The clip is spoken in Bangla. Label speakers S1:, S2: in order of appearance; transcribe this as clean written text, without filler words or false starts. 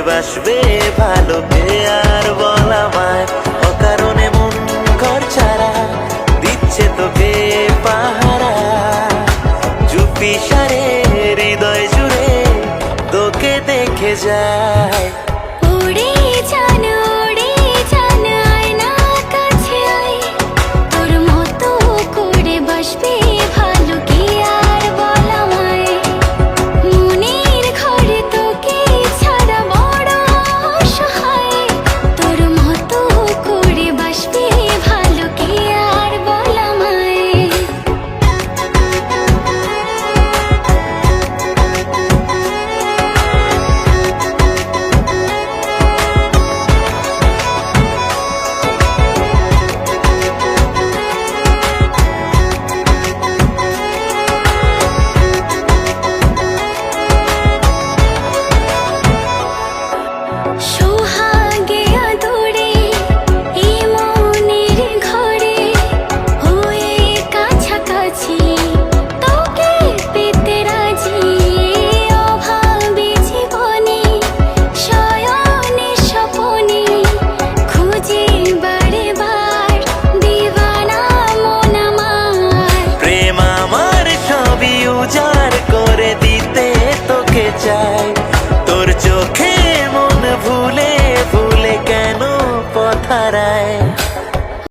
S1: বাসবে ভালো কে আর বল আমায়, অকারণে মন ঘর ছাড়া দিচ্ছে তোকে পাহারা। চুপি সারে হৃদয় জুড়ে তোকে দেখে যায়।
S2: উড়ে যান আয়না কাছে আয়, তোর মতো করে বাসবে ভালো কি আর বল আমায়। মনের ঘরে তোকে ছাড়া বড় অসহায়, তোর মতো করে বাসবে ভালো কি আর বল আমায়। সোহাগে আদরে এই মনের ঘরে হয়ে কাছাকাছি তোকে পেতে রাজি। অভাবে জীবনে শয়নে স্বপনে খুঁজে বারে বার দিওয়ানা মন আমার।
S1: প্রেম আমার সবই উজাড় করে দিতে তোকে চাই, তোর চোখে মন ভুলে ভুলে কেন পথ হারায়।